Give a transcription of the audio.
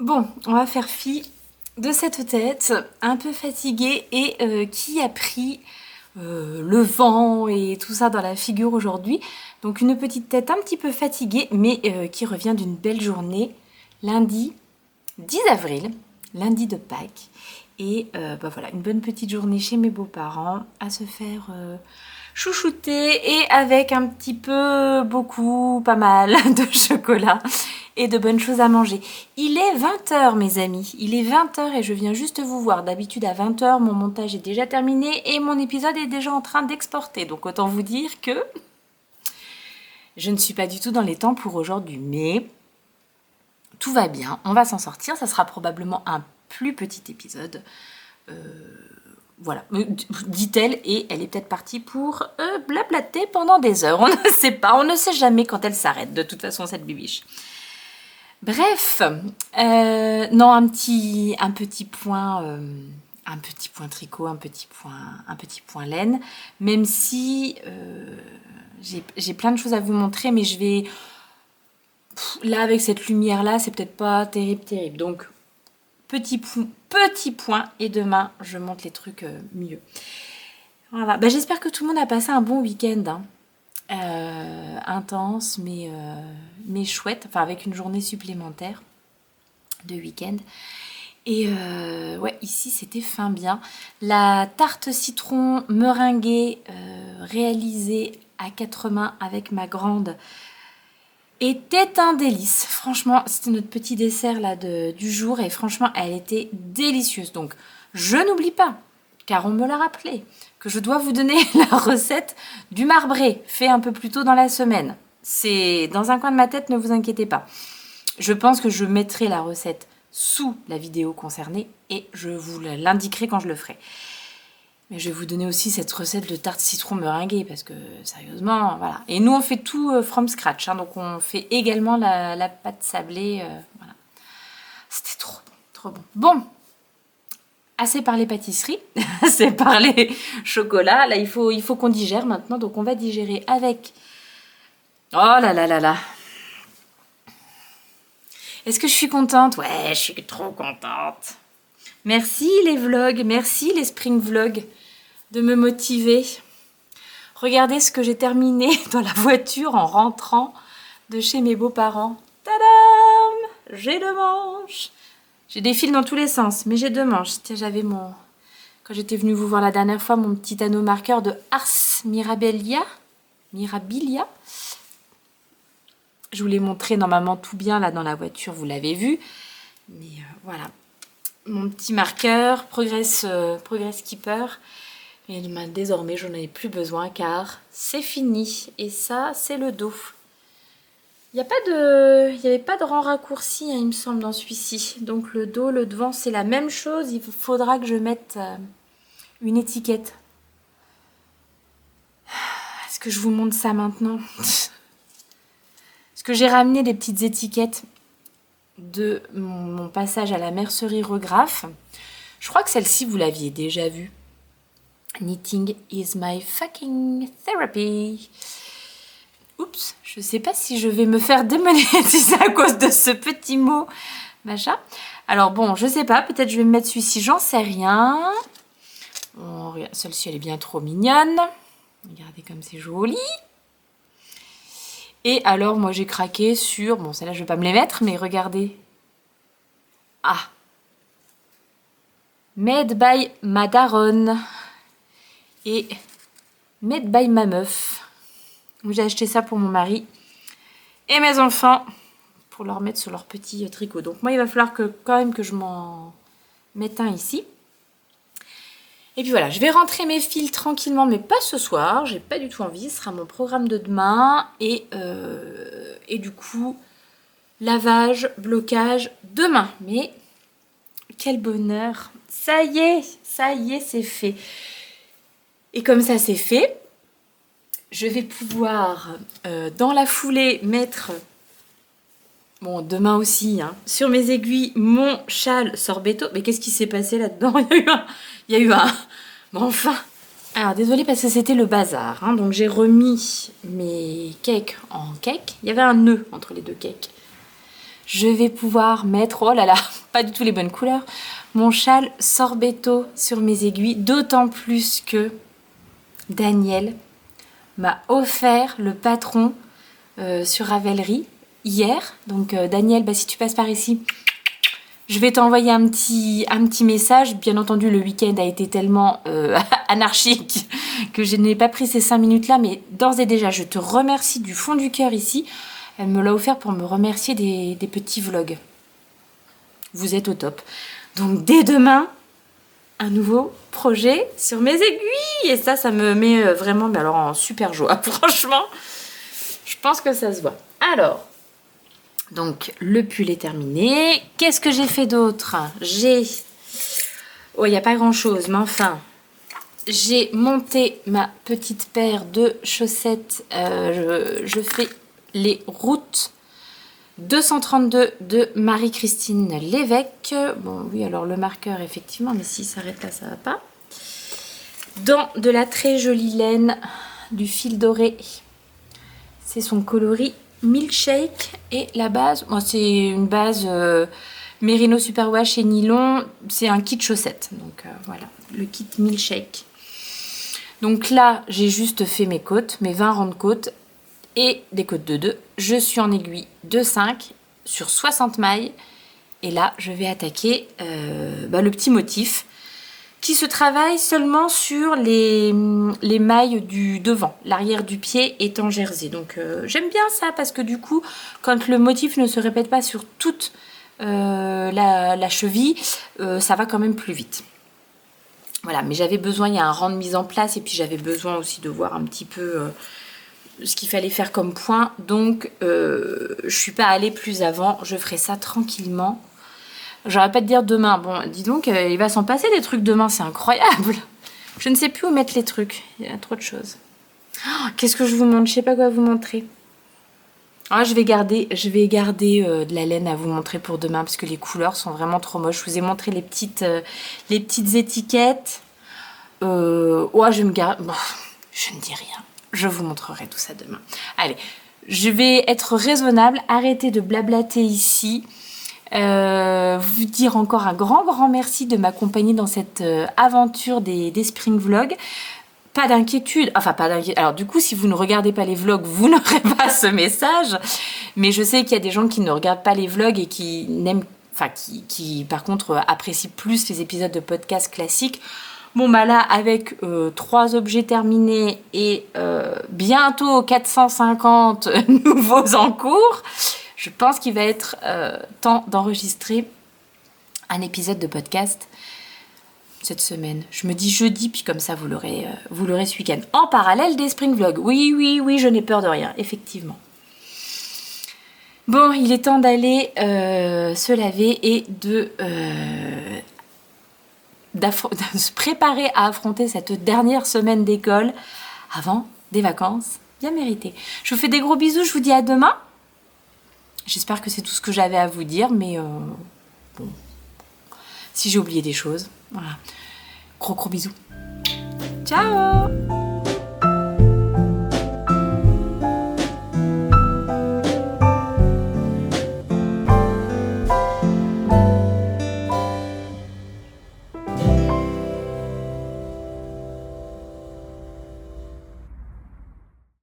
Bon, on va faire fi de cette tête un peu fatiguée et qui a pris le vent et tout ça dans la figure aujourd'hui. Donc une petite tête un petit peu fatiguée, mais qui revient d'une belle journée, lundi 10 avril, lundi de Pâques. Et bah voilà, une bonne petite journée chez mes beaux-parents à se faire chouchouter et avec un petit peu, beaucoup, pas mal de chocolat et de bonnes choses à manger. Il est 20 h mes amis, il est 20 h et je viens juste vous voir. D'habitude à 20 h, mon montage est déjà terminé et mon épisode est déjà en train d'exporter. Donc autant vous dire que je ne suis pas du tout dans les temps pour aujourd'hui. Mais tout va bien, on va s'en sortir. Ça sera probablement un plus petit épisode. Voilà, dit-elle, et elle est peut-être partie pour blablater pendant des heures. On ne sait pas, on ne sait jamais quand elle s'arrête, de toute façon, cette bibiche. Bref, non, un petit point tricot, un petit point laine, même si j'ai plein de choses à vous montrer, mais je vais... Là, avec cette lumière-là, c'est peut-être pas terrible. Donc, petit point, et demain, je monte les trucs mieux. Voilà, bah, j'espère que tout le monde a passé un bon week-end, hein. Intense, mais chouette, enfin avec une journée supplémentaire de week-end. Et ouais, ici c'était fin bien. La tarte citron meringuée réalisée à quatre mains avec ma grande était un délice. Franchement, c'était notre petit dessert là du jour et franchement, elle était délicieuse. Donc, je n'oublie pas, car on me l'a rappelé, que je dois vous donner la recette du marbré, fait un peu plus tôt dans la semaine. C'est dans un coin de ma tête, ne vous inquiétez pas. Je pense que je mettrai la recette sous la vidéo concernée et je vous l'indiquerai quand je le ferai. Mais je vais vous donner aussi cette recette de tarte citron meringuée parce que sérieusement, voilà. Et nous, on fait tout from scratch, hein, donc on fait également la pâte sablée. Voilà. C'était trop bon. Bon, assez parlé pâtisserie, assez parlé chocolat. Là, il faut qu'on digère maintenant, donc on va digérer avec... Oh là là là là. Est-ce que je suis contente? Ouais, je suis trop contente. Merci les vlogs, merci les spring vlogs de me motiver. Regardez ce que j'ai terminé dans la voiture en rentrant de chez mes beaux-parents. Tadam! J'ai deux manches. J'ai des fils dans tous les sens, mais j'ai deux manches. Tiens, j'avais mon... Quand j'étais venue vous voir la dernière fois, mon petit anneau marqueur de Ars Mirabilia. Je vous l'ai montré normalement tout bien là dans la voiture, vous l'avez vu. Mais voilà. Mon petit marqueur, Progress Keeper. Et désormais, je n'en ai plus besoin car c'est fini. Et ça, c'est le dos. Il n'y avait pas de rang raccourci, hein, il me semble, dans celui-ci. Donc le dos, le devant, c'est la même chose. Il faudra que je mette une étiquette. Est-ce que je vous montre ça maintenant? Est-ce que j'ai ramené des petites étiquettes de mon passage à la mercerie Regraphe. Je crois que celle-ci, vous l'aviez déjà vue. Knitting is my fucking therapy. Oups, je sais pas si je vais me faire démonétiser à cause de ce petit mot. Machin. Alors bon, je sais pas, peut-être je vais me mettre celui-ci, j'en sais rien. Oh, celle-ci, elle est bien trop mignonne. Regardez comme c'est joli. Et alors, moi, j'ai craqué sur... Bon, celle-là, je vais pas me les mettre, mais regardez. Ah! Made by Madaron. Et Made by ma meuf. J'ai acheté ça pour mon mari et mes enfants pour leur mettre sur leur petit tricot. Donc moi, il va falloir quand même que je m'en mette un ici. Et puis voilà, je vais rentrer mes fils tranquillement, mais pas ce soir. J'ai pas du tout envie. Ce sera mon programme de demain. Et du coup, lavage, blocage demain. Mais quel bonheur! Ça y est, c'est fait. Et comme ça, c'est fait, je vais pouvoir, dans la foulée, mettre, bon, demain aussi, hein, sur mes aiguilles, mon châle sorbetto. Mais qu'est-ce qui s'est passé là-dedans? Il y a eu un... Bon, enfin... Alors, désolée parce que c'était le bazar, hein, donc j'ai remis mes cakes en cake. Il y avait un nœud entre les deux cakes. je vais pouvoir mettre, oh là là, pas du tout les bonnes couleurs, mon châle Sorbetto sur mes aiguilles, d'autant plus que Daniel m'a offert le patron sur Ravelry hier. Donc Daniel, si tu passes par ici, je vais t'envoyer un petit message. Bien entendu, le week-end a été tellement anarchique que je n'ai pas pris ces 5 minutes-là. Mais d'ores et déjà, je te remercie du fond du cœur ici. Elle me l'a offert pour me remercier des petits vlogs. Vous êtes au top. Donc dès demain, un nouveau projet sur mes aiguilles. Et ça me met vraiment mais alors, en super joie. Franchement, je pense que ça se voit. Alors, donc le pull est terminé. Qu'est-ce que j'ai fait d'autre? Oh, il n'y a pas grand-chose, mais enfin, j'ai monté ma petite paire de chaussettes. Je fais les routes 232 de Marie-Christine Lévesque. Bon, oui, alors le marqueur, effectivement, mais s'il s'arrête là, ça va pas. Dans de la très jolie laine, du fil doré. C'est son coloris Milkshake. Et la base, bon, c'est une base Merino Superwash et nylon. C'est un kit chaussette. Donc voilà, le kit Milkshake. Donc là, j'ai juste fait mes côtes, mes 20 rangs de côtes et des côtes de 2. Je suis en aiguille de 5 sur 60 mailles. Et là, je vais attaquer le petit motif qui se travaille seulement sur les mailles du devant. L'arrière du pied est en jersey. Donc j'aime bien ça parce que du coup, quand le motif ne se répète pas sur toute la cheville, ça va quand même plus vite. Voilà, mais j'avais besoin, il y a un rang de mise en place et puis j'avais besoin aussi de voir un petit peu ce qu'il fallait faire comme point. Donc je suis pas allée plus avant, je ferai ça tranquillement. J'aurais pas te dire demain. Bon, dis donc, il va s'en passer des trucs demain, c'est incroyable. Je ne sais plus où mettre les trucs. Il y a trop de choses. Oh, qu'est-ce que je vous montre? Je sais pas quoi vous montrer. Ah, je vais garder de la laine à vous montrer pour demain parce que les couleurs sont vraiment trop moches. Je vous ai montré les petites étiquettes. Ouais, je vais me garder. Bon, je ne dis rien. Je vous montrerai tout ça demain. Allez, je vais être raisonnable. Arrêtez de blablater ici. Vous dire encore un grand merci de m'accompagner dans cette aventure des Spring Vlogs. Pas d'inquiétude, alors du coup si vous ne regardez pas les vlogs vous n'aurez pas ce message, mais je sais qu'il y a des gens qui ne regardent pas les vlogs et qui n'aiment, qui par contre apprécient plus les épisodes de podcast classiques. Bon bah là avec 3 objets terminés et bientôt 450 nouveaux en cours, je pense qu'il va être temps d'enregistrer un épisode de podcast cette semaine. Je me dis jeudi, puis comme ça vous l'aurez ce week-end. En parallèle des Spring Vlogs. Oui, je n'ai peur de rien, effectivement. Bon, il est temps d'aller se laver et de se préparer à affronter cette dernière semaine d'école avant des vacances bien méritées. Je vous fais des gros bisous, je vous dis à demain. J'espère que c'est tout ce que j'avais à vous dire, mais bon, si j'ai oublié des choses, voilà. Gros bisous. Ciao!